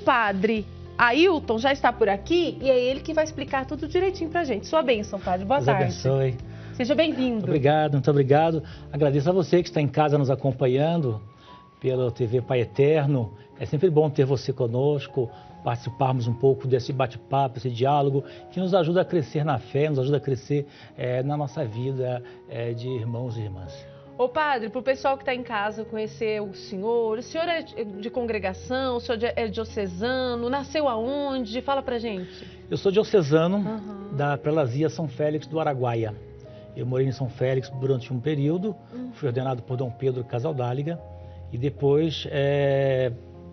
padre Ailton já está por aqui e é ele que vai explicar tudo direitinho pra gente. Sua bênção, padre. Boa tarde. Deus abençoe. Seja bem-vindo. Obrigado, muito obrigado. Agradeço a você que está em casa nos acompanhando pela TV Pai Eterno. É sempre bom ter você conosco, participarmos um pouco desse bate-papo, esse diálogo, que nos ajuda a crescer na fé, nos ajuda a crescer na nossa vida de irmãos e irmãs. Ô padre, para o pessoal que está em casa conhecer o senhor é de congregação, o senhor é diocesano, nasceu aonde? Fala pra gente. Eu sou diocesano da Prelazia São Félix do Araguaia. Eu morei em São Félix durante um período, fui ordenado por Dom Pedro Casaldáliga e depois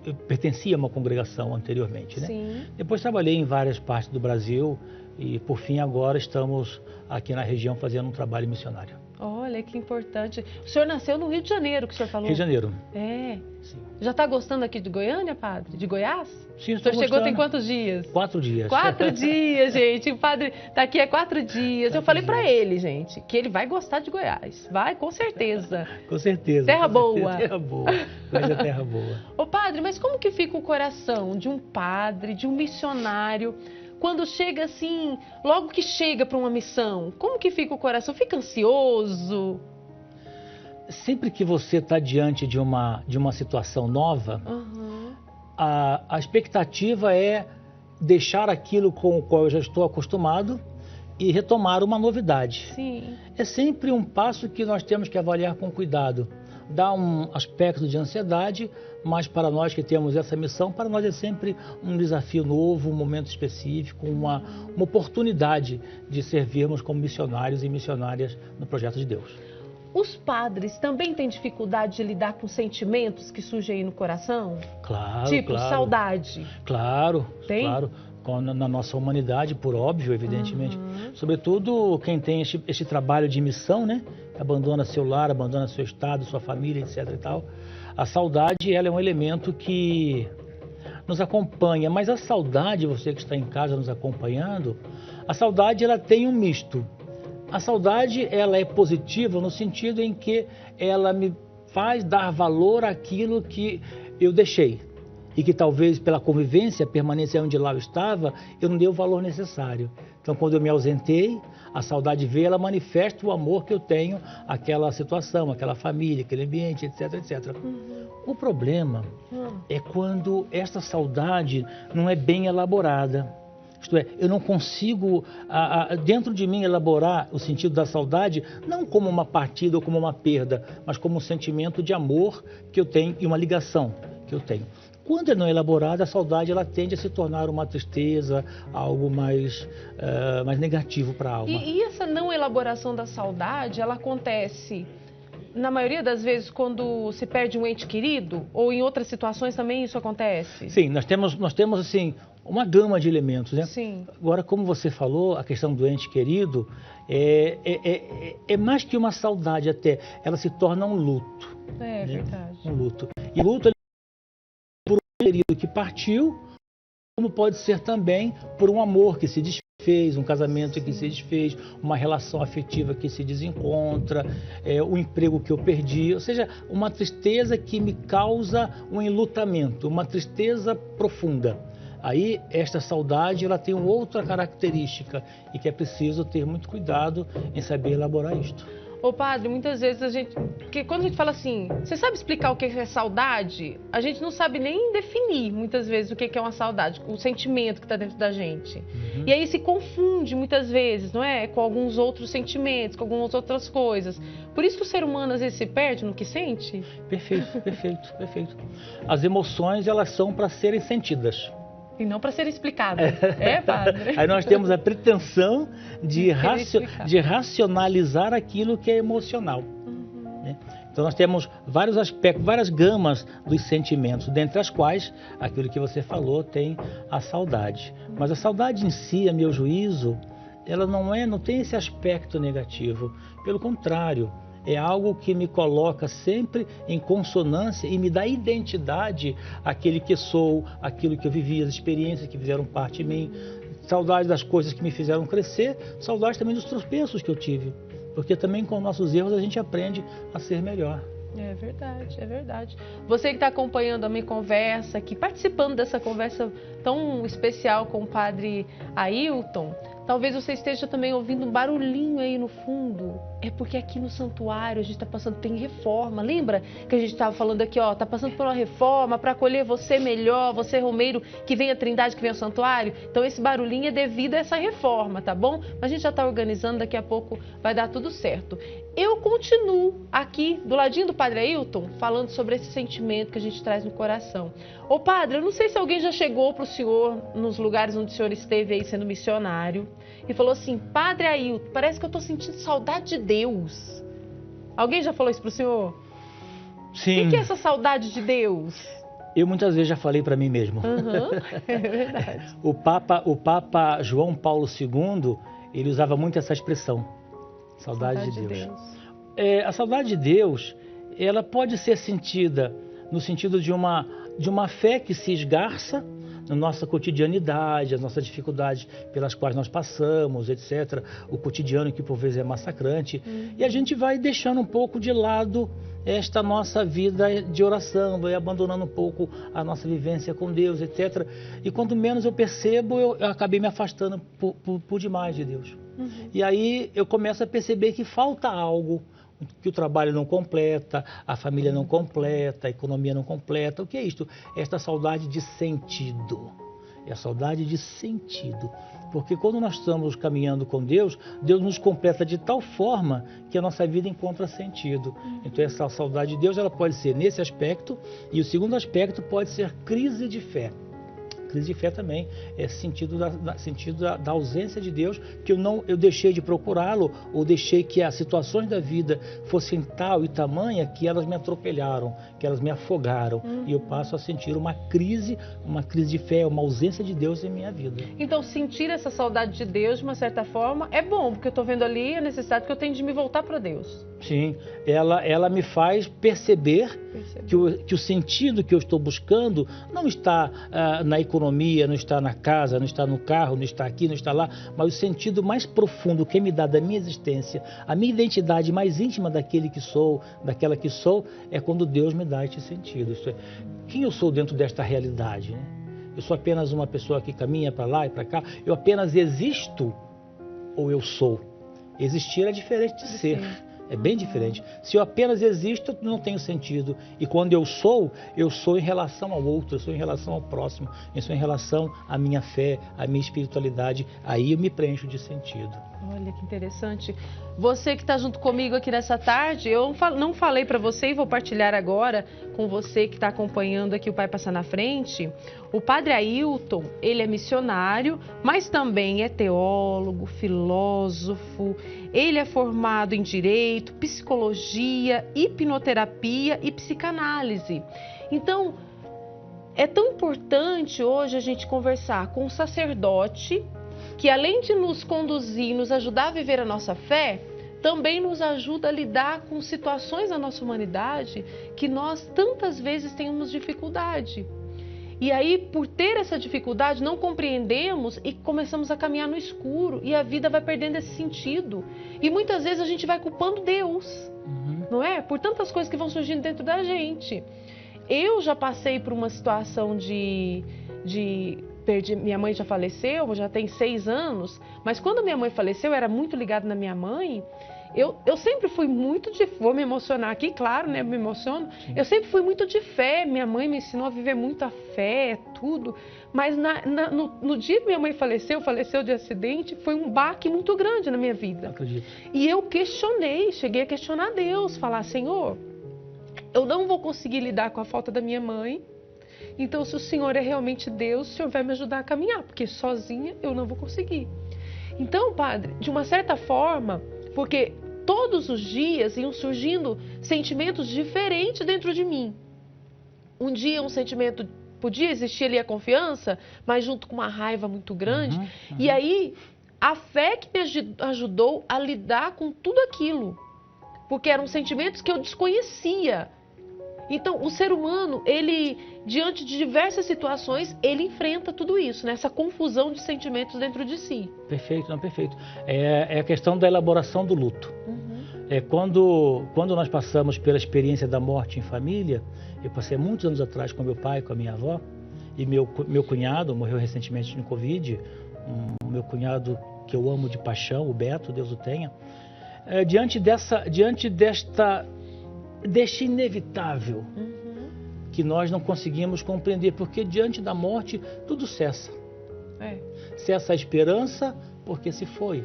eu pertencia a uma congregação anteriormente, né? Sim. Depois trabalhei em várias partes do Brasil e, por fim, agora estamos aqui na região fazendo um trabalho missionário. Olha, que importante. O senhor nasceu no Rio de Janeiro, que o senhor falou? Rio de Janeiro. É. Sim. Já está gostando aqui de Goiânia, padre? De Goiás? Sim, o senhor chegou tem quantos dias? 4 dias. 4 dias, gente. O padre está aqui há 4 dias. Eu falei para ele, gente, que ele vai gostar de Goiás. Vai, com certeza. Com certeza. Terra boa. Certeza, terra boa. Coisa terra boa. Ô padre, mas como que fica o coração de um padre, de um missionário, quando chega assim, logo que chega para uma missão? Como que fica o coração? Fica ansioso? Sempre que você está diante de uma situação nova, a expectativa é deixar aquilo com o qual eu já estou acostumado e retomar uma novidade. Sim. É sempre um passo que nós temos que avaliar com cuidado. Dá um aspecto de ansiedade, mas para nós que temos essa missão, para nós é sempre um desafio novo, um momento específico, uma oportunidade de servirmos como missionários e missionárias no projeto de Deus. Os padres também têm dificuldade de lidar com sentimentos que surgem aí no coração? Claro, tipo, claro. Saudade. Claro, Tem? claro. Na nossa humanidade, por óbvio, evidentemente. Sobretudo quem tem este trabalho de missão, né? Abandona seu lar, abandona seu estado, sua família, etc. e tal. A saudade, ela é um elemento que nos acompanha. Mas a saudade, você que está em casa nos acompanhando, a saudade, ela tem um misto. A saudade, ela é positiva no sentido em que ela me faz dar valor àquilo que eu deixei. E que talvez pela convivência, permanência onde lá eu estava, eu não dei o valor necessário. Então, quando eu me ausentei, a saudade veio, ela manifesta o amor que eu tenho àquela situação, àquela família, aquele ambiente, etc, etc. O problema é quando essa saudade não é bem elaborada. Isto é, eu não consigo, dentro de mim, elaborar o sentido da saudade, não como uma partida ou como uma perda, mas como um sentimento de amor que eu tenho e uma ligação que eu tenho. Quando ela não é elaborada, a saudade ela tende a se tornar uma tristeza, algo mais negativo para a alma. E essa não elaboração da saudade, ela acontece, na maioria das vezes, quando se perde um ente querido? Ou em outras situações também isso acontece? Sim, nós temos assim, uma gama de elementos, né? Sim. Agora, como você falou, a questão do ente querido é mais que uma saudade até, ela se torna um luto. É, né? verdade. Um luto. E o luto por um querido que partiu, como pode ser também por um amor que se desfez, um casamento que se desfez, uma relação afetiva que se desencontra, o emprego que eu perdi, ou seja, uma tristeza que me causa um enlutamento, uma tristeza profunda. Aí, esta saudade, ela tem outra característica e que é preciso ter muito cuidado em saber elaborar isto. Ô padre, muitas vezes quando a gente fala assim, você sabe explicar o que é saudade? A gente não sabe nem definir, muitas vezes, o que é uma saudade, o sentimento que está dentro da gente. E aí se confunde, muitas vezes, não é? Com alguns outros sentimentos, com algumas outras coisas. Por isso que o ser humano, às vezes, se perde no que sente? Perfeito, perfeito, perfeito. As emoções, elas são para serem sentidas. E não para ser explicado. É, padre? Aí nós temos a pretensão de racionalizar aquilo que é emocional. Né? Então nós temos vários aspectos, várias gamas dos sentimentos, dentre as quais, aquilo que você falou, tem a saudade. Mas a saudade em si, a meu juízo, ela não tem esse aspecto negativo. Pelo contrário, é algo que me coloca sempre em consonância e me dá identidade àquele que sou, àquilo que eu vivi, as experiências que fizeram parte de mim. Saudade das coisas que me fizeram crescer, saudade também dos tropeços que eu tive. Porque também com nossos erros a gente aprende a ser melhor. É verdade, é verdade. Você que está acompanhando a minha conversa aqui, participando dessa conversa tão especial com o padre Ailton, talvez você esteja também ouvindo um barulhinho aí no fundo. É porque aqui no santuário a gente está passando, tem reforma. Lembra que a gente estava falando aqui, ó, está passando por uma reforma para acolher você melhor, você romeiro que vem à Trindade, que vem ao santuário. Então esse barulhinho é devido a essa reforma, tá bom? Mas a gente já está organizando, daqui a pouco vai dar tudo certo. Eu continuo aqui do ladinho do padre Ailton falando sobre esse sentimento que a gente traz no coração. Ô padre, eu não sei se alguém já chegou para o senhor nos lugares onde o senhor esteve aí sendo missionário e falou assim: padre Ailton, parece que eu estou sentindo saudade de Deus. Alguém já falou isso para o senhor? Sim. O que é essa saudade de Deus? Eu muitas vezes já falei para mim mesmo. É verdade. O Papa João Paulo II, ele usava muito essa expressão, saudade de Deus. A saudade de Deus, ela pode ser sentida no sentido de uma fé que se esgarça na nossa cotidianidade, as nossas dificuldades pelas quais nós passamos, etc. O cotidiano que por vezes é massacrante. E a gente vai deixando um pouco de lado esta nossa vida de oração, vai abandonando um pouco a nossa vivência com Deus, etc. E quando menos eu percebo, eu acabei me afastando por demais de Deus. E aí eu começo a perceber que falta algo, que o trabalho não completa, a família não completa, a economia não completa. O que é isto? Esta saudade de sentido. É a saudade de sentido. Porque quando nós estamos caminhando com Deus, Deus nos completa de tal forma que a nossa vida encontra sentido. Então essa saudade de Deus, ela pode ser nesse aspecto, e o segundo aspecto pode ser crise de fé. Crise de fé também é sentido da ausência de Deus, que eu deixei de procurá-lo, ou deixei que as situações da vida fossem tal e tamanha que elas me atropelharam, que elas me afogaram, e eu passo a sentir uma crise de fé, uma ausência de Deus em minha vida. Então sentir essa saudade de Deus, de uma certa forma, é bom, porque eu estou vendo ali a necessidade que eu tenho de me voltar para Deus. Sim, ela me faz perceber que o sentido que eu estou buscando não está na economia, não está na casa, não está no carro, não está aqui, não está lá, mas o sentido mais profundo que me dá da minha existência, a minha identidade mais íntima daquele que sou, daquela que sou, é quando Deus me dá este sentido. Isso é, quem eu sou dentro desta realidade, né? Eu sou apenas uma pessoa que caminha para lá e para cá, eu apenas existo ou eu sou? Existir é diferente de ser. É bem diferente. Se eu apenas existo, não tenho sentido. E quando eu sou em relação ao outro, eu sou em relação ao próximo, eu sou em relação à minha fé, à minha espiritualidade. Aí eu me preencho de sentido. Olha que interessante. Você que está junto comigo aqui nessa tarde, eu não falei para você e vou partilhar agora com você que está acompanhando aqui o Pai Passar na Frente. O padre Ailton, ele é missionário, mas também é teólogo, filósofo. Ele é formado em Direito, Psicologia, Hipnoterapia e Psicanálise. Então, é tão importante hoje a gente conversar com um sacerdote que, além de nos conduzir, nos ajudar a viver a nossa fé, também nos ajuda a lidar com situações da nossa humanidade que nós tantas vezes temos dificuldade. E aí, por ter essa dificuldade, não compreendemos e começamos a caminhar no escuro e a vida vai perdendo esse sentido. E muitas vezes a gente vai culpando Deus, não é? Por tantas coisas que vão surgindo dentro da gente. Eu já passei por uma situação de minha mãe já faleceu, já tem 6 anos, mas quando minha mãe faleceu, eu era muito ligada na minha mãe. Eu sempre fui muito vou me emocionar aqui, claro, né? Me emociono. Eu sempre fui muito de fé. Minha mãe me ensinou a viver muito a fé, tudo. Mas no dia que minha mãe faleceu de acidente, foi um baque muito grande na minha vida. Acredito. E eu cheguei a questionar Deus, falar: Senhor, eu não vou conseguir lidar com a falta da minha mãe. Então, se o Senhor é realmente Deus, o Senhor vai me ajudar a caminhar, porque sozinha eu não vou conseguir. Então, padre, de uma certa forma, porque todos os dias iam surgindo sentimentos diferentes dentro de mim. Um dia um sentimento, podia existir ali a confiança, mas junto com uma raiva muito grande. E aí, a fé que me ajudou a lidar com tudo aquilo. Porque eram sentimentos que eu desconhecia. Então, o ser humano, ele, diante de diversas situações, ele enfrenta tudo isso, né? Essa confusão de sentimentos dentro de si. Perfeito, não, perfeito. É a questão da elaboração do luto. Quando nós passamos pela experiência da morte em família, eu passei muitos anos atrás com meu pai, com a minha avó, e meu cunhado morreu recentemente de Covid, meu cunhado que eu amo de paixão, o Beto, Deus o tenha. Diante deste inevitável que nós não conseguimos compreender, porque diante da morte tudo cessa. Cessa a esperança porque se foi.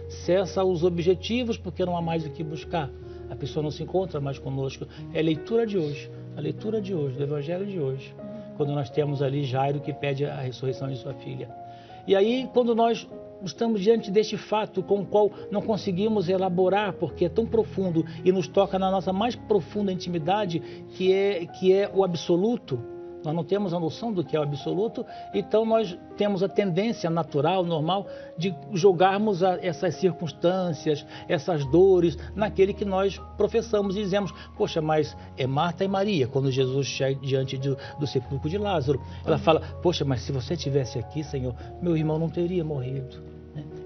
Cessa os objetivos porque não há mais o que buscar. A pessoa não se encontra mais conosco. É a leitura de hoje, do Evangelho de hoje, quando nós temos ali Jairo que pede a ressurreição de sua filha. E aí, quando nós estamos diante deste fato com o qual não conseguimos elaborar, porque é tão profundo e nos toca na nossa mais profunda intimidade, que é o absoluto. Nós não temos a noção do que é o absoluto, então nós temos a tendência natural, normal, de jogarmos essas circunstâncias, essas dores, naquele que nós professamos e dizemos, poxa, mas é Marta e Maria, quando Jesus chega diante do sepulcro de Lázaro. Ela fala, poxa, mas se você estivesse aqui, Senhor, meu irmão não teria morrido.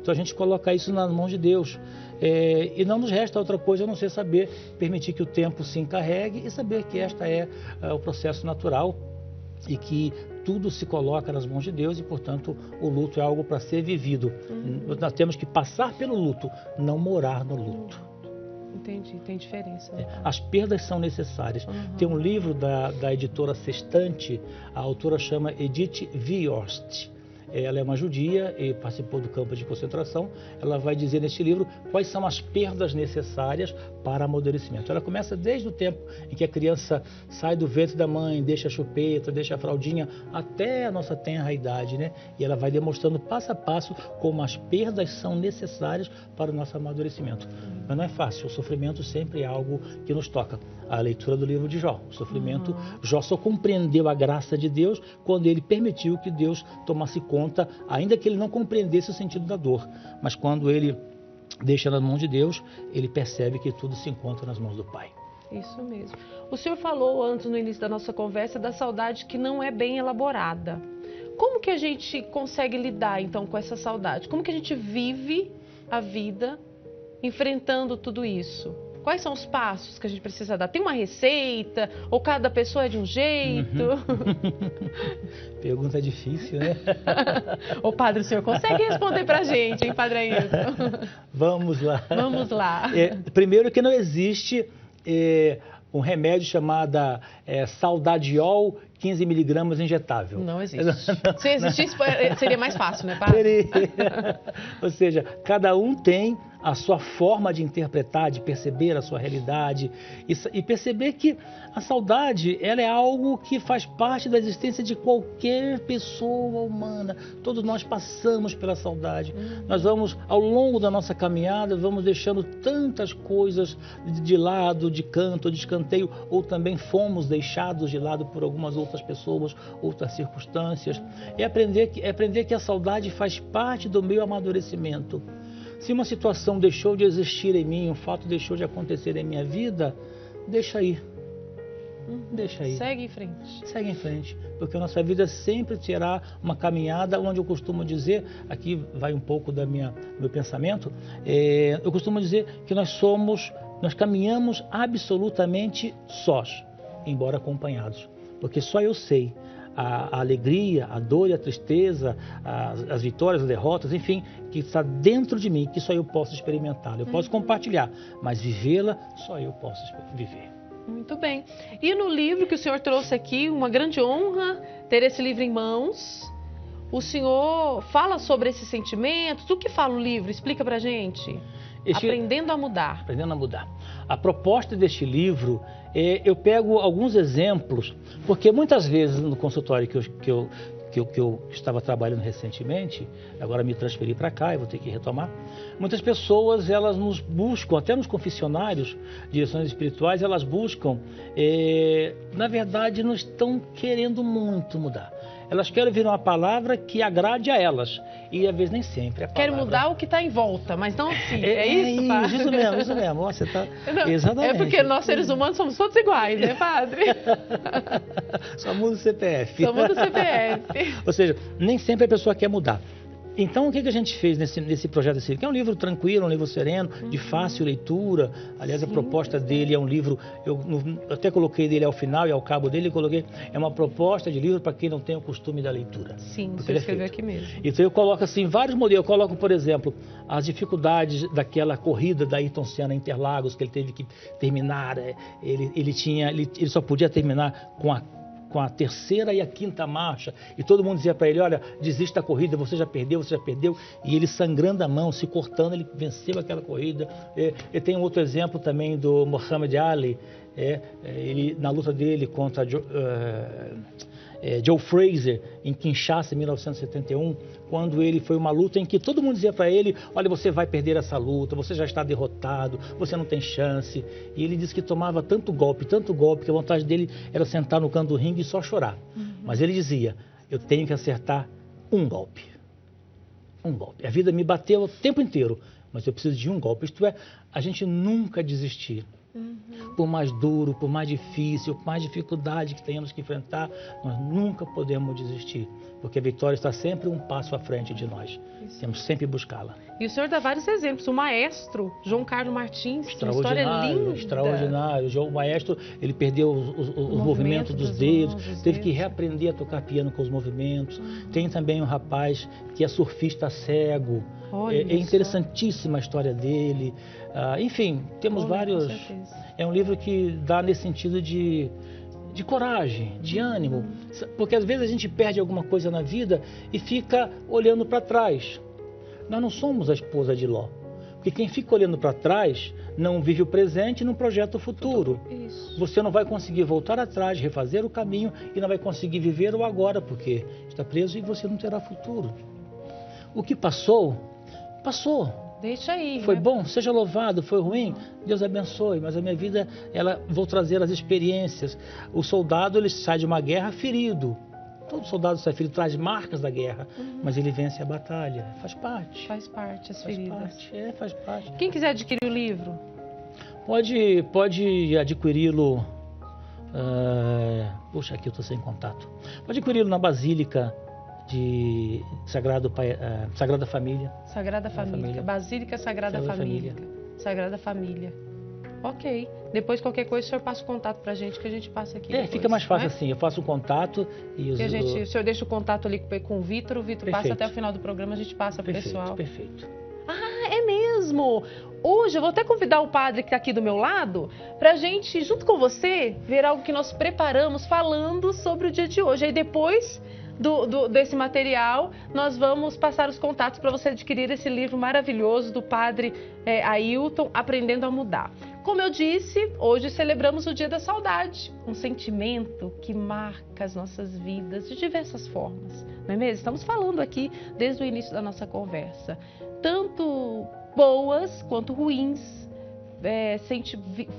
Então a gente coloca isso nas mãos de Deus. E não nos resta outra coisa a não ser saber, permitir que o tempo se encarregue e saber que esta é o processo natural e que tudo se coloca nas mãos de Deus e, portanto, o luto é algo para ser vivido. Nós temos que passar pelo luto, não morar no luto. Entendi, tem diferença. As perdas são necessárias. Tem um livro da editora Sextante, a autora chama Edith Viorst. Ela é uma judia e participou do campo de concentração. Ela vai dizer neste livro quais são as perdas necessárias para amadurecimento. Ela começa desde o tempo em que a criança sai do ventre da mãe, deixa a chupeta, deixa a fraldinha, até a nossa tenra idade, né? E ela vai demonstrando passo a passo como as perdas são necessárias para o nosso amadurecimento. Mas não é fácil, o sofrimento sempre é algo que nos toca. A leitura do livro de Jó, o sofrimento, Jó só compreendeu a graça de Deus quando ele permitiu que Deus tomasse conta, ainda que ele não compreendesse o sentido da dor. Mas quando ele deixa nas mãos de Deus, ele percebe que tudo se encontra nas mãos do Pai. Isso mesmo. O senhor falou antes, no início da nossa conversa, da saudade que não é bem elaborada. Como que a gente consegue lidar, então, com essa saudade? Como que a gente vive a vida enfrentando tudo isso? Quais são os passos que a gente precisa dar? Tem uma receita? Ou cada pessoa é de um jeito? Pergunta difícil, né? Ô padre, o senhor consegue responder pra gente, hein, Padre Ailton? Vamos lá. Vamos lá. Primeiro que não existe um remédio chamado Saudadiol 15 miligramas injetável. Não existe. Se existisse, seria mais fácil, né, padre? Seria. Ou seja, cada um tem a sua forma de interpretar, de perceber a sua realidade e perceber que a saudade, ela é algo que faz parte da existência de qualquer pessoa humana. Todos nós passamos pela saudade. Nós vamos, ao longo da nossa caminhada, vamos deixando tantas coisas de lado, de canto, de escanteio, ou também fomos deixados de lado por algumas outras pessoas, outras circunstâncias. É aprender que a saudade faz parte do meu amadurecimento. Se uma situação deixou de existir em mim, um fato deixou de acontecer em minha vida, deixa aí. Deixa aí. Segue em frente. Segue em frente, porque a nossa vida sempre será uma caminhada onde eu costumo dizer, aqui vai um pouco do meu pensamento, eu costumo dizer que nós caminhamos absolutamente sós, embora acompanhados, porque só eu sei a alegria, a dor e a tristeza, as vitórias, as derrotas, enfim, que está dentro de mim, que só eu posso experimentar. Eu posso compartilhar, mas vivê-la só eu posso viver. Muito bem. E no livro que o senhor trouxe aqui, uma grande honra ter esse livro em mãos. O senhor fala sobre esses sentimentos. O que fala o livro? Explica pra gente. Aprendendo a Mudar. Aprendendo a Mudar. A proposta deste livro, eu pego alguns exemplos, porque muitas vezes no consultório que eu estava trabalhando recentemente, agora me transferi para cá e vou ter que retomar, muitas pessoas, elas nos buscam, até nos confessionários, direções espirituais, elas buscam, na verdade, não estão querendo muito mudar. Elas querem ouvir uma palavra que agrade a elas. E às vezes nem sempre. Querem mudar o que está em volta, mas não assim. Isso, padre? Isso mesmo. Você tá... Exatamente. É porque nós seres humanos somos todos iguais, né, padre? Só muda o CPF. Só muda o CPF. Ou seja, nem sempre a pessoa quer mudar. Então, o que a gente fez nesse projeto desse livro? Que é um livro tranquilo, um livro sereno, de fácil leitura. Aliás, a proposta dele é um livro, eu até coloquei dele ao final e ao cabo dele, eu coloquei, é uma proposta de livro para quem não tem o costume da leitura. Sim, você escreveu aqui mesmo. Então, eu coloco assim, vários modelos. Eu coloco, por exemplo, as dificuldades daquela corrida da Ayrton Senna em Interlagos, que ele teve que terminar. Ele só podia terminar com a terceira e a quinta marcha, e todo mundo dizia para ele, olha, desista da corrida, você já perdeu, e ele sangrando a mão, se cortando, ele venceu aquela corrida. E tem um outro exemplo também do Muhammad Ali, ele, na luta dele contra Joe Frazier, em Kinshasa, em 1971, quando ele foi uma luta em que todo mundo dizia para ele, olha, você vai perder essa luta, você já está derrotado, você não tem chance. E ele disse que tomava tanto golpe, que a vontade dele era sentar no canto do ringue e só chorar. Mas ele dizia, eu tenho que acertar um golpe. Um golpe. A vida me bateu o tempo inteiro, mas eu preciso de um golpe. Isto é, a gente nunca desistir. Por mais duro, por mais difícil, por mais dificuldade que tenhamos que enfrentar, nós nunca podemos desistir, porque a vitória está sempre um passo à frente de nós. Temos sempre que buscá-la. E o senhor dá vários exemplos. O maestro, João Carlos Martins, uma história linda. Extraordinário. O maestro, ele perdeu os movimentos dos dedos, teve que reaprender a tocar piano com os movimentos. Tem também um rapaz que é surfista cego. É interessantíssima a história dele. Enfim, temos vários. É um livro que dá nesse sentido de coragem, de ânimo, porque às vezes a gente perde alguma coisa na vida e fica olhando para trás. Nós não somos a esposa de Ló, porque quem fica olhando para trás não vive o presente e não projeta o futuro. Isso. Você não vai conseguir voltar atrás, refazer o caminho e não vai conseguir viver o agora, porque está preso e você não terá futuro. O que passou, passou. Deixa aí. Foi bom, seja louvado, foi ruim, Deus abençoe, mas a minha vida, vou trazer as experiências. O soldado, ele sai de uma guerra ferido. Todo soldado sai ferido, traz marcas da guerra, mas ele vence a batalha. Faz parte. Faz parte, as feridas. Faz parte. Quem quiser adquirir o livro? Pode adquiri-lo... Puxa, aqui eu estou sem contato. Pode adquiri-lo na Basílica de Sagrada Família. Sagrada Família. Basílica Sagrada Família. Sagrada Família. Ok. Depois, qualquer coisa, o senhor passa o contato pra gente, que a gente passa aqui. Depois, fica mais fácil assim. Eu faço o contato e o senhor deixa o contato ali com o Vitor passa até o final do programa, a gente passa pro pessoal. Perfeito. Ah, é mesmo! Hoje eu vou até convidar o padre que está aqui do meu lado para a gente, junto com você, ver algo que nós preparamos falando sobre o dia de hoje. Aí depois desse material, nós vamos passar os contatos para você adquirir esse livro maravilhoso do padre Ailton, Aprendendo a Mudar. Como eu disse, hoje celebramos o Dia da Saudade, um sentimento que marca as nossas vidas de diversas formas, não é mesmo? Estamos falando aqui desde o início da nossa conversa, tanto boas quanto ruins,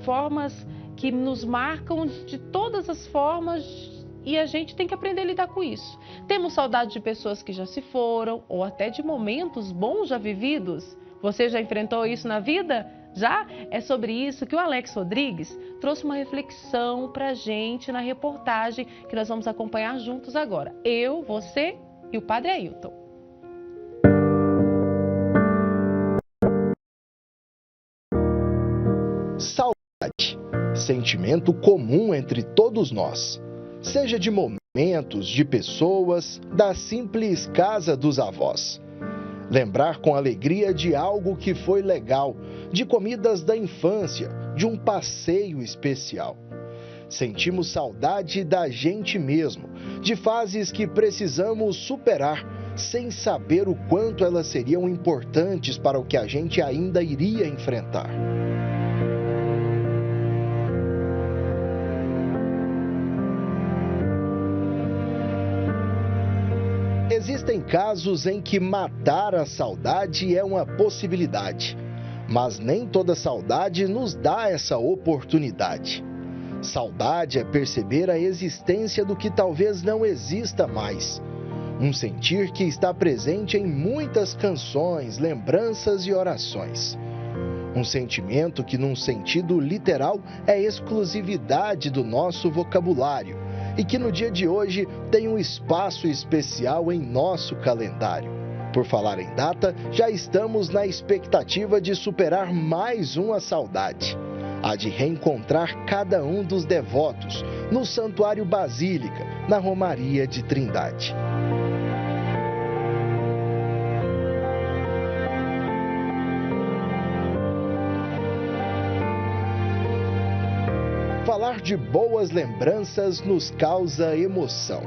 formas que nos marcam de todas as formas e a gente tem que aprender a lidar com isso. Temos saudade de pessoas que já se foram ou até de momentos bons já vividos. Você já enfrentou isso na vida? Já? É sobre isso que o Alex Rodrigues trouxe uma reflexão pra gente na reportagem que nós vamos acompanhar juntos agora. Eu, você e o Padre Ailton. Saudade, sentimento comum entre todos nós, seja de momentos, de pessoas, da simples casa dos avós. Lembrar com alegria de algo que foi legal, de comidas da infância, de um passeio especial. Sentimos saudade da gente mesmo, de fases que precisamos superar, sem saber o quanto elas seriam importantes para o que a gente ainda iria enfrentar. Existem casos em que matar a saudade é uma possibilidade, mas nem toda saudade nos dá essa oportunidade. Saudade é perceber a existência do que talvez não exista mais. Um sentir que está presente em muitas canções, lembranças e orações. Um sentimento que, num sentido literal, é exclusividade do nosso vocabulário e que no dia de hoje tem um espaço especial em nosso calendário. Por falar em data, já estamos na expectativa de superar mais uma saudade. A de reencontrar cada um dos devotos no Santuário Basílica, na Romaria de Trindade. Falar de boas lembranças nos causa emoção.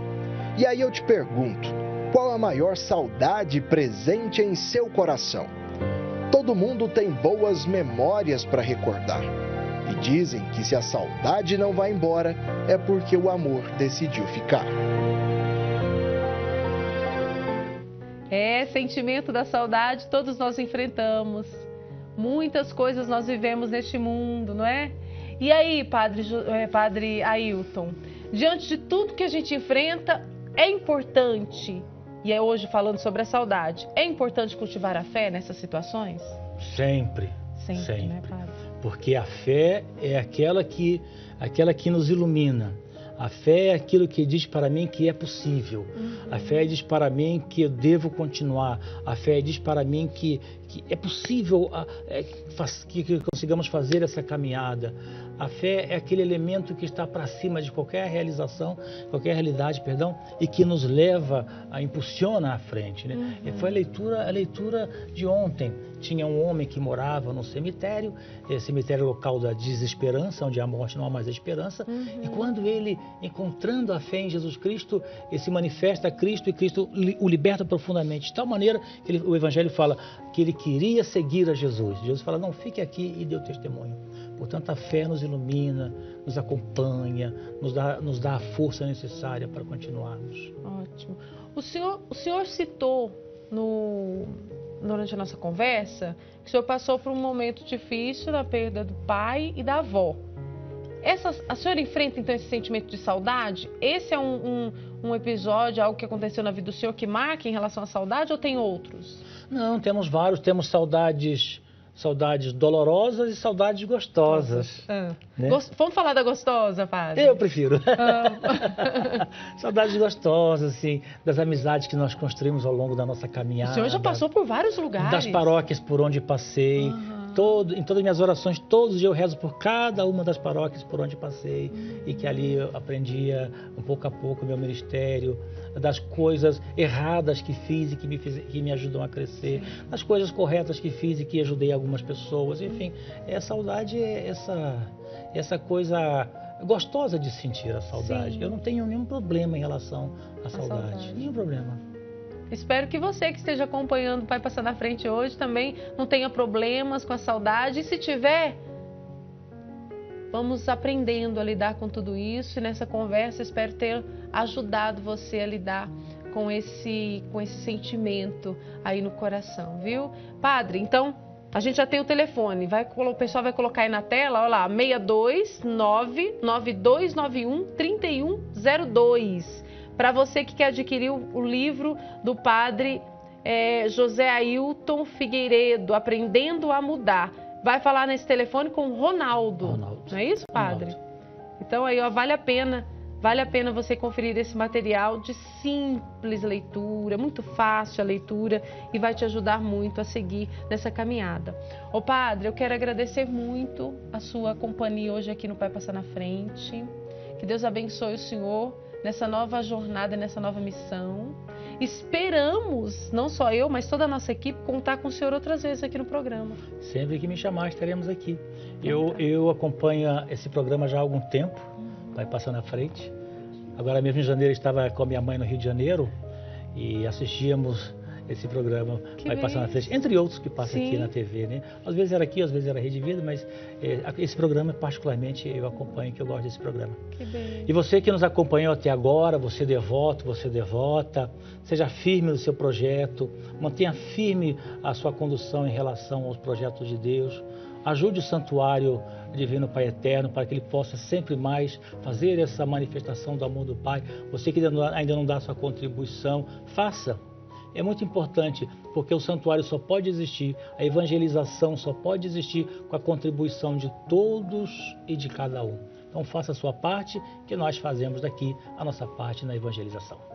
E aí eu te pergunto, qual a maior saudade presente em seu coração? Todo mundo tem boas memórias para recordar. E dizem que se a saudade não vai embora, é porque o amor decidiu ficar. Sentimento da saudade todos nós enfrentamos. Muitas coisas nós vivemos neste mundo, não é? E aí, Padre Ailton, diante de tudo que a gente enfrenta, é importante, e é hoje falando sobre a saudade, é importante cultivar a fé nessas situações? Sempre. Sempre, né, Padre? Porque a fé é aquela que nos ilumina. A fé é aquilo que diz para mim que é possível. A fé diz para mim que eu devo continuar. A fé diz para mim que é possível que consigamos fazer essa caminhada. A fé é aquele elemento que está para cima de qualquer realização, qualquer realidade, e que nos leva, impulsiona à frente, né? Foi a leitura de ontem. Tinha um homem que morava no cemitério, cemitério local da desesperança, onde a morte não há mais esperança. E quando ele, encontrando a fé em Jesus Cristo, ele se manifesta a Cristo e Cristo o liberta profundamente. De tal maneira que o Evangelho fala que ele queria seguir a Jesus. Jesus fala, não, fique aqui e dê o testemunho. Portanto, a fé nos ilumina, nos acompanha, nos dá a força necessária para continuarmos. Ótimo. O senhor citou durante a nossa conversa que o senhor passou por um momento difícil na perda do pai e da avó. A senhora enfrenta então esse sentimento de saudade? Esse é um episódio, algo que aconteceu na vida do senhor que marca em relação à saudade ou tem outros? Não, temos vários, temos saudades dolorosas e saudades gostosas. Né? Vamos falar da gostosa, Padre? Eu prefiro. Saudades gostosas, assim, das amizades que nós construímos ao longo da nossa caminhada. O senhor já passou por vários lugares. Das paróquias por onde passei. Em todas as minhas orações, todos os dias eu rezo por cada uma das paróquias por onde passei. E que ali eu aprendia, um pouco a pouco, o meu ministério, das coisas erradas que fiz e que me ajudam a crescer, das coisas corretas que fiz e que ajudei algumas pessoas. Enfim, a saudade é essa coisa gostosa de sentir a saudade. Sim. Eu não tenho nenhum problema em relação à saudade. Nenhum problema. Espero que você que esteja acompanhando o Pai Passar na Frente hoje também não tenha problemas com a saudade. E se tiver, vamos aprendendo a lidar com tudo isso. E nessa conversa espero ter ajudado você a lidar com esse sentimento aí no coração, viu? Padre, então, a gente já tem o telefone. O pessoal vai colocar aí na tela, olha lá, 62992913102. Para você que quer adquirir o livro do Padre José Ailton Figueiredo, Aprendendo a Mudar. Vai falar nesse telefone com o Ronaldo. Não é isso, Padre? Ronaldo. Então aí, ó, vale a pena você conferir esse material de simples leitura, muito fácil a leitura e vai te ajudar muito a seguir nessa caminhada. Ô Padre, eu quero agradecer muito a sua companhia hoje aqui no Pai Passar na Frente. Que Deus abençoe o senhor nessa nova jornada, nessa nova missão. Esperamos, não só eu, mas toda a nossa equipe, contar com o senhor outras vezes aqui no programa. Sempre que me chamar, estaremos aqui. Eu acompanho esse programa já há algum tempo, Vai Passar na Frente. Agora mesmo em janeiro estava com a minha mãe no Rio de Janeiro e assistíamos esse programa Vai Passar na Frente, entre outros que passam aqui na TV, né? Às vezes era aqui, às vezes era Rede Vida, mas esse programa particularmente eu acompanho, que eu gosto desse programa. Que bem. E você que nos acompanhou até agora, você devoto, você devota, seja firme no seu projeto, mantenha firme a sua condução em relação aos projetos de Deus. Ajude o Santuário Divino Pai Eterno para que ele possa sempre mais fazer essa manifestação do amor do Pai. Você que ainda não dá a sua contribuição, faça. É muito importante, porque o santuário só pode existir, a evangelização só pode existir com a contribuição de todos e de cada um. Então faça a sua parte, que nós fazemos daqui a nossa parte na evangelização.